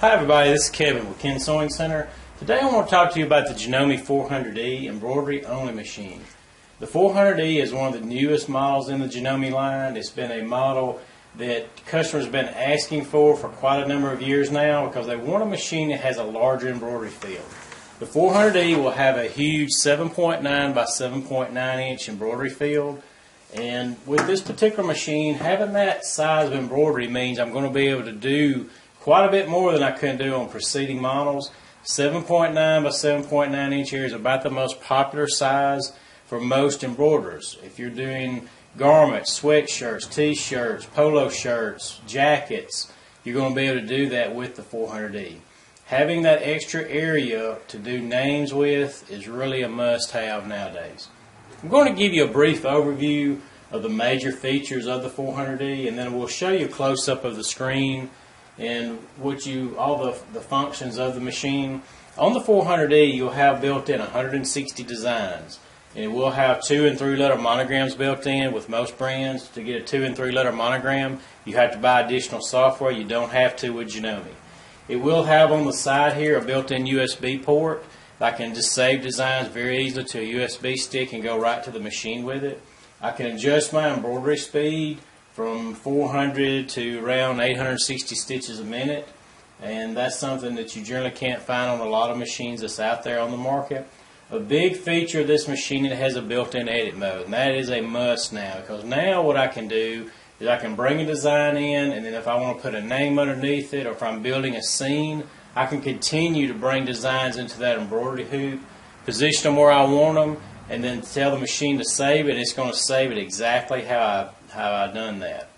Hi everybody, this is Kevin with Ken Sewing Center. Today I want to talk to you about the Janome 400e Embroidery Only machine. The 400e is one of the newest models in the Janome line. It's been a model that customers have been asking for quite a number of years now because they want a machine that has a larger embroidery field. The 400e will have a huge 7.9 by 7.9 inch embroidery field, and with this particular machine, having that size of embroidery means I'm going to be able to do quite a bit more than I could do on preceding models. 7.9 by 7.9 inch here is about the most popular size for most embroiderers. If you're doing garments, sweatshirts, t-shirts, polo shirts, jackets, you're going to be able to do that with the 400e. Having that extra area to do names with is really a must-have nowadays. I'm going to give you a brief overview of the major features of the 400e, and then we'll show you a close-up of the screen and all the functions of the machine. On the 400e, you'll have built in 160 designs, and it will have 2- and 3-letter monograms built in. With most brands, to get a 2- and 3-letter monogram, you have to buy additional software. You don't have to with Janome. It will have on the side here a built-in USB port. I can just save designs very easily to a USB stick and go right to the machine with it. I can adjust my embroidery speed from 400 to around 860 stitches a minute, and that's something that you generally can't find on a lot of machines that's out there on the market. A big feature of this machine, it has a built-in edit mode, and that is a must now, because now what I can do is I can bring a design in, and then if I want to put a name underneath it, or if I'm building a scene, I can continue to bring designs into that embroidery hoop, position them where I want them, and then tell the machine to save it. It's going to save it exactly how I done that.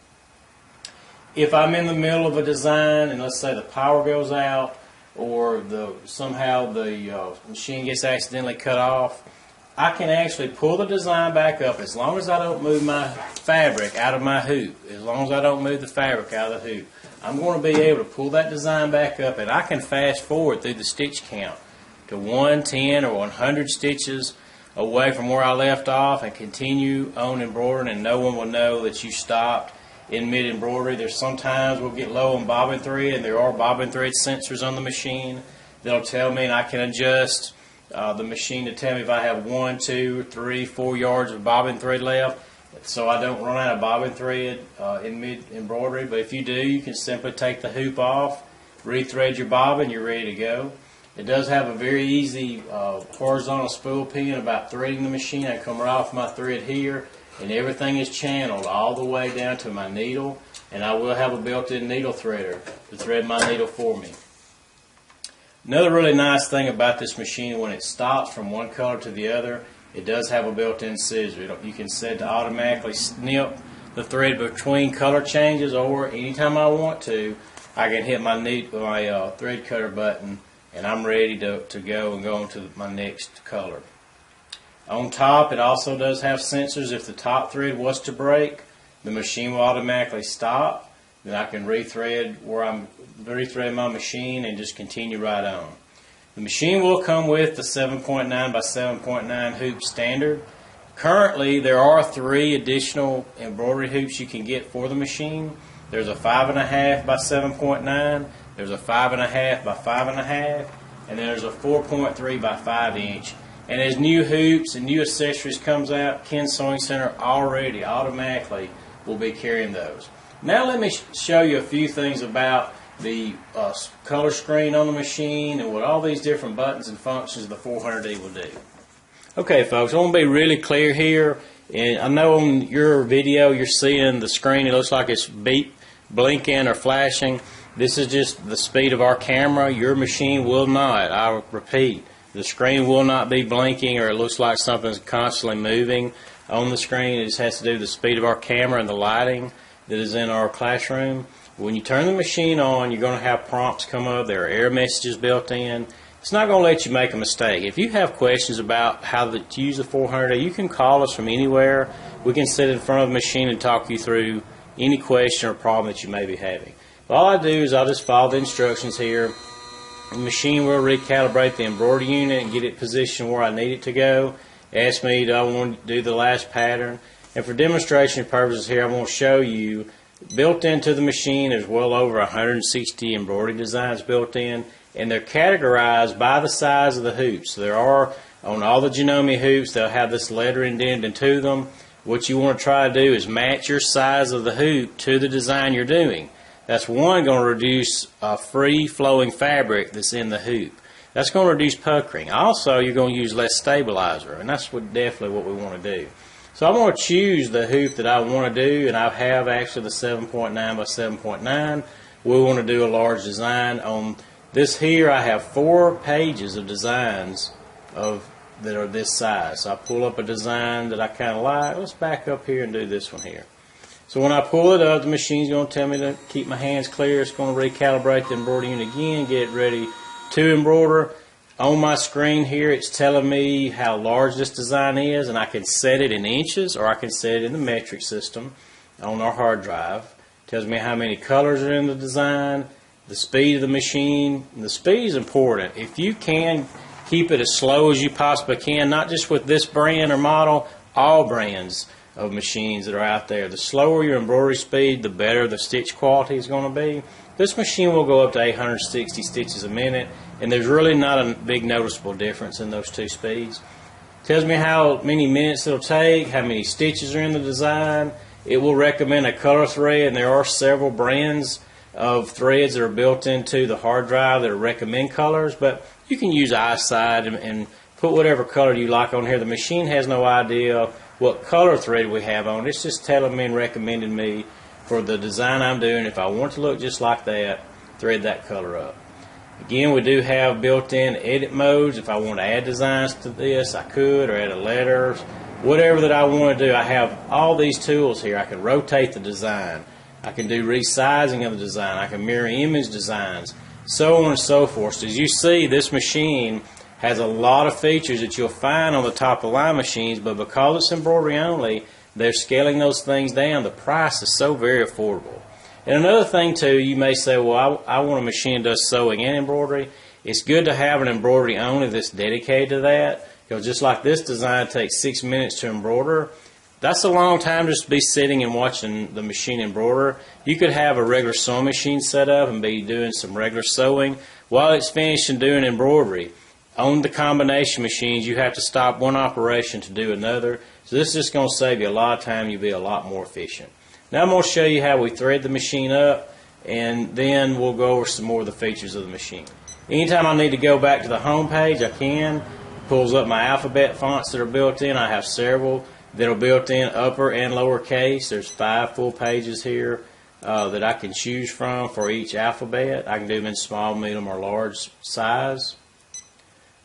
If I'm in the middle of a design and let's say the power goes out, or somehow the machine gets accidentally cut off, I can actually pull the design back up as long as I don't move my fabric out of my hoop. As long as I don't move the fabric out of the hoop, I'm going to be able to pull that design back up, and I can fast forward through the stitch count to 1, 10, or 100 stitches away from where I left off and continue on embroidering, and no one will know that you stopped in mid-embroidery. There's sometimes we'll get low on bobbin thread, and there are bobbin thread sensors on the machine that'll tell me, and I can adjust the machine to tell me if I have 1, 2, 3, 4 yards of bobbin thread left, so I don't run out of bobbin thread in mid-embroidery. But if you do, you can simply take the hoop off, rethread your bobbin, you're ready to go. It does have a very easy horizontal spool pin about threading the machine. I come right off my thread here, and everything is channeled all the way down to my needle, and I will have a built-in needle threader to thread my needle for me. Another really nice thing about this machine, when it stops from one color to the other, it does have a built-in scissor. You can set to automatically snip the thread between color changes, or anytime I want to, I can hit my thread cutter button, and I'm ready to go and go on to my next color. On top, it also does have sensors. If the top thread was to break, the machine will automatically stop. Then I can rethread my machine and just continue right on. The machine will come with the 7.9 by 7.9 hoop standard. Currently, there are 3 additional embroidery hoops you can get for the machine. There's a 5.5 by 7.9. There's a 5.5 by 5.5, and there's a 4.3 by 5 inch. And as new hoops and new accessories comes out, Ken Sewing Center already automatically will be carrying those. Now let me show you a few things about the color screen on the machine and what all these different buttons and functions the 400e will do. Okay folks, I want to be really clear here. And I know on your video you're seeing the screen, it looks like it's blinking or flashing. This is just the speed of our camera. Your machine will not. I repeat, the screen will not be blinking or it looks like something's constantly moving on the screen. It just has to do with the speed of our camera and the lighting that is in our classroom. When you turn the machine on, you're going to have prompts come up. There are error messages built in. It's not going to let you make a mistake. If you have questions about how to use the 400, you can call us from anywhere. We can sit in front of the machine and talk you through any question or problem that you may be having. All I do is I'll just follow the instructions here. The machine will recalibrate the embroidery unit and get it positioned where I need it to go. Ask me, do I want to do the last pattern? And for demonstration purposes here, I'm going to show you Built into the machine, there's well over 160 embroidery designs built in, and they're categorized by the size of the hoops. So there are, on all the Janome hoops, they'll have this lettering indented into them. What you want to try to do is match your size of the hoop to the design you're doing. That's one, going to reduce free flowing fabric that's in the hoop. That's going to reduce puckering. Also, you're going to use less stabilizer, and that's definitely what we want to do. So I'm going to choose the hoop that I want to do, and I have actually the 7.9 by 7.9. We want to do a large design. On this here, I have 4 pages of designs that are this size. So I pull up a design that I kind of like. Let's back up here and do this one here. So when I pull it up, the machine's going to tell me to keep my hands clear. It's going to recalibrate the embroidery unit again, get it ready to embroider. On my screen here, it's telling me how large this design is, and I can set it in inches or I can set it in the metric system on our hard drive. It tells me how many colors are in the design, the speed of the machine. And the speed is important. If you can keep it as slow as you possibly can, not just with this brand or model, all brands of machines that are out there. The slower your embroidery speed, the better the stitch quality is going to be. This machine will go up to 860 stitches a minute, and there's really not a big noticeable difference in those two speeds. It tells me how many minutes it'll take, how many stitches are in the design. It will recommend a color thread, and there are several brands of threads that are built into the hard drive that recommend colors, but you can use eyesight and put whatever color you like on here. The machine has no idea what color thread we have on. It's just telling me and recommending me for the design I'm doing. If I want to look just like that, thread that color up. Again, we do have built-in edit modes. If I want to add designs to this, I could, or add a letter, whatever that I want to do. I have all these tools here. I can rotate the design. I can do resizing of the design. I can mirror image designs, so on and so forth. So as you see, this machine has a lot of features that you'll find on the top of the line machines, but because it's embroidery only, they're scaling those things down. The price is so very affordable. And another thing too, you may say, well, I want a machine that does sewing and embroidery. It's good to have an embroidery only that's dedicated to that, because just like this design takes 6 minutes to embroider, that's a long time just to be sitting and watching the machine embroider. You could have a regular sewing machine set up and be doing some regular sewing while it's finished and doing embroidery. On the combination machines, you have to stop one operation to do another. So this is just going to save you a lot of time. You'll be a lot more efficient. Now I'm going to show you how we thread the machine up, and then we'll go over some more of the features of the machine. Anytime I need to go back to the home page, I can. It pulls up my alphabet fonts that are built in. I have several that are built in, upper and lower case. There's 5 full pages here that I can choose from for each alphabet. I can do them in small, medium, or large size.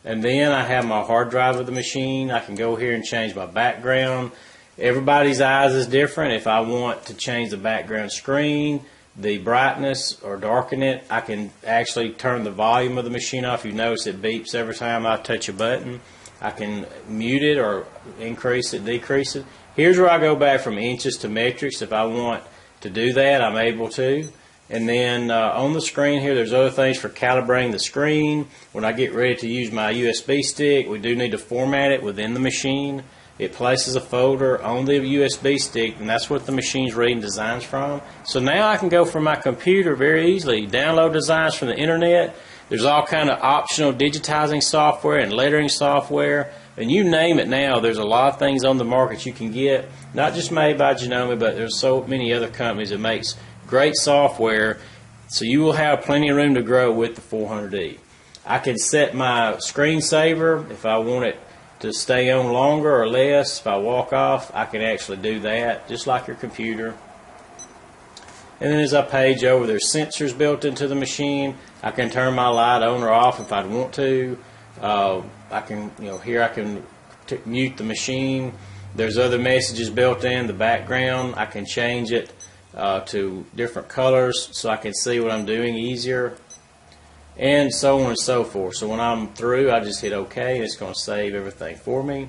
And then I have my hard drive of the machine. I can go here and change my background. Everybody's eyes is different. If I want to change the background screen, the brightness, or darken it, I can actually turn the volume of the machine off. You notice it beeps every time I touch a button. I can mute it or increase it, decrease it. Here's where I go back from inches to metrics. If I want to do that, I'm able to. And then on the screen here, there's other things for calibrating the screen. When I get ready to use my USB stick, we do need to format it within the machine. It places a folder on the USB stick, and that's what the machine's reading designs from. So now I can go from my computer very easily, download designs from the internet. There's all kind of optional digitizing software and lettering software, and you name it now. There's a lot of things on the market you can get, not just made by Janome, but there's so many other companies that makes great software, so you will have plenty of room to grow with the 400e. I can set my screensaver if I want it to stay on longer or less. If I walk off, I can actually do that, just like your computer. And then as I page over, there's sensors built into the machine. I can turn my light on or off if I want to. I can, here I can mute the machine. There's other messages built in the background. I can change it to different colors so I can see what I'm doing easier, and so on and so forth. So when I'm through, I just hit OK, and it's going to save everything for me.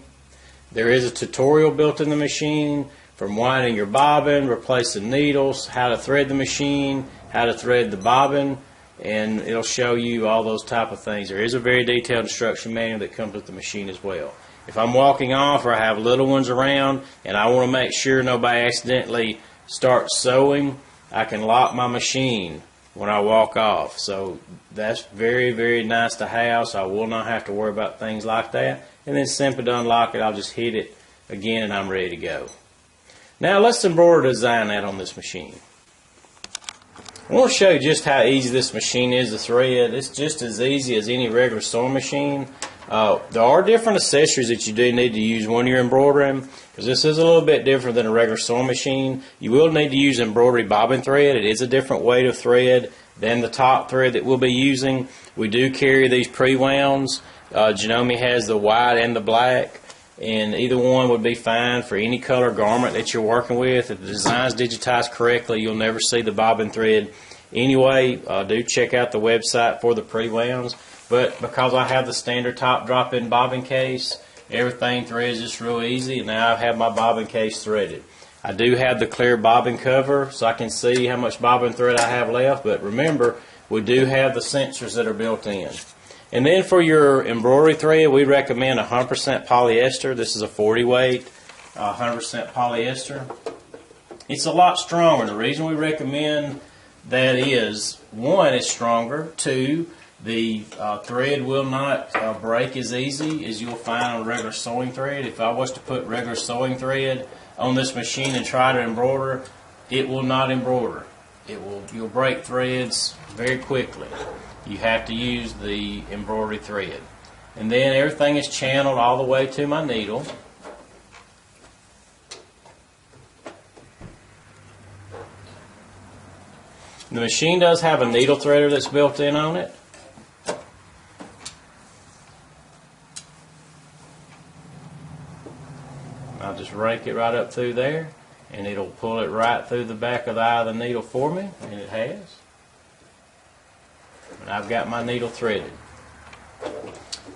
There is a tutorial built in the machine from winding your bobbin, replacing needles, how to thread the machine, how to thread the bobbin, and it'll show you all those type of things. There is a very detailed instruction manual that comes with the machine as well. If I'm walking off or I have little ones around and I want to make sure nobody accidentally starts sewing, I can lock my machine when I walk off. So that's very, very nice to have, so I will not have to worry about things like that. And then simply to unlock it, I'll just hit it again and I'm ready to go. Now let's embroider design that on this machine. I want to show you just how easy this machine is to thread. It's just as easy as any regular sewing machine. There are different accessories that you do need to use when you're embroidering, because this is a little bit different than a regular sewing machine. You will need to use embroidery bobbin thread. It is a different weight of thread than the top thread that we'll be using. We do carry these pre-wounds. Janome has the white and the black, and either one would be fine for any color garment that you're working with. If the design's digitized correctly, you'll never see the bobbin thread. Anyway, do check out the website for the pre-wounds. But because I have the standard top drop-in bobbin case, everything threads just real easy. And now I have my bobbin case threaded. I do have the clear bobbin cover so I can see how much bobbin thread I have left. But remember, we do have the sensors that are built in. And then for your embroidery thread, we recommend 100% polyester. This is a 40 weight, 100% polyester. It's a lot stronger. The reason we recommend that is, one, it's stronger. Two, the thread will not break as easy as you'll find on regular sewing thread. If I was to put regular sewing thread on this machine and try to embroider, it will not embroider. You'll break threads very quickly. You have to use the embroidery thread. And then everything is channeled all the way to my needle. The machine does have a needle threader that's built in on it. I'll just rake it right up through there, and it'll pull it right through the back of the eye of the needle for me, and it has. And I've got my needle threaded.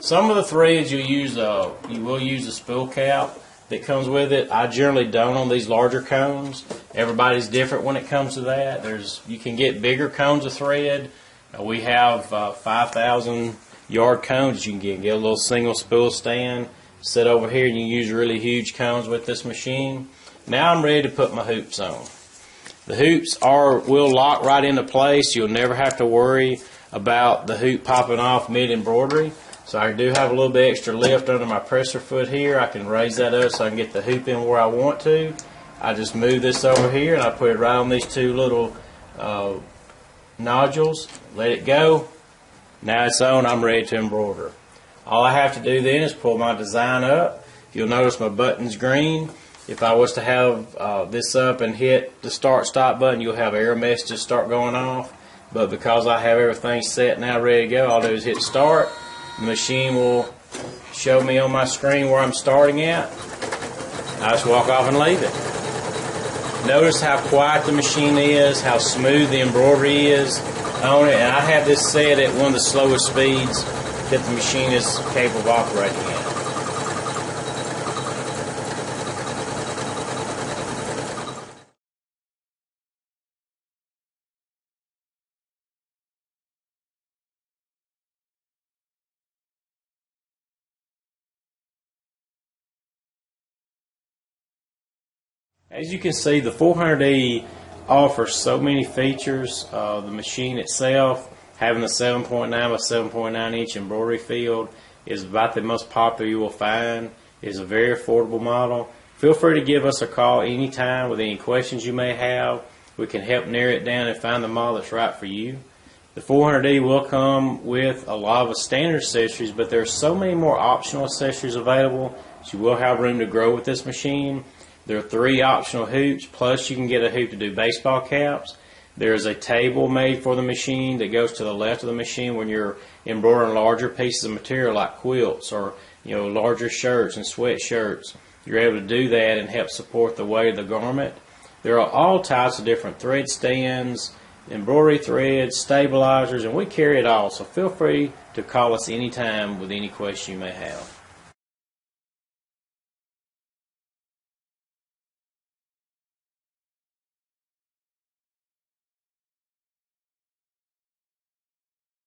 Some of the threads you will use a spool cap that comes with it. I generally don't on these larger cones. Everybody's different when it comes to that. You can get bigger cones of thread. We have 5,000 yard cones. You can get a little single spool stand, sit over here, and you use really huge cones with this machine. Now I'm ready to put my hoops on. The hoops will lock right into place. You'll never have to worry about the hoop popping off mid-embroidery. So I do have a little bit extra lift under my presser foot here. I can raise that up so I can get the hoop in where I want to. I just move this over here and I put it right on these two little nodules. Let it go. Now it's on. I'm ready to embroider. All I have to do then is pull my design up. You'll notice my button's green. If I was to have this up and hit the start-stop button, you'll have error messages start going off. But because I have everything set now, ready to go, all I do is hit start. The machine will show me on my screen where I'm starting at. I just walk off and leave it. Notice how quiet the machine is, how smooth the embroidery is on it. And I have this set at one of the slowest speeds that the machine is capable of operating at. As you can see, the 400e offers so many features. The machine itself, having the 7.9 by 7.9 inch embroidery field, is about the most popular you will find. It is a very affordable model. Feel free to give us a call anytime with any questions you may have. We can help narrow it down and find the model that's right for you. The 400e will come with a lot of standard accessories, but there are so many more optional accessories available that you will have room to grow with this machine. There are 3 optional hoops, plus you can get a hoop to do baseball caps. There is a table made for the machine that goes to the left of the machine when you're embroidering larger pieces of material like quilts or larger shirts and sweatshirts. You're able to do that and help support the weight of the garment. There are all types of different thread stands, embroidery threads, stabilizers, and we carry it all. So feel free to call us anytime with any question you may have.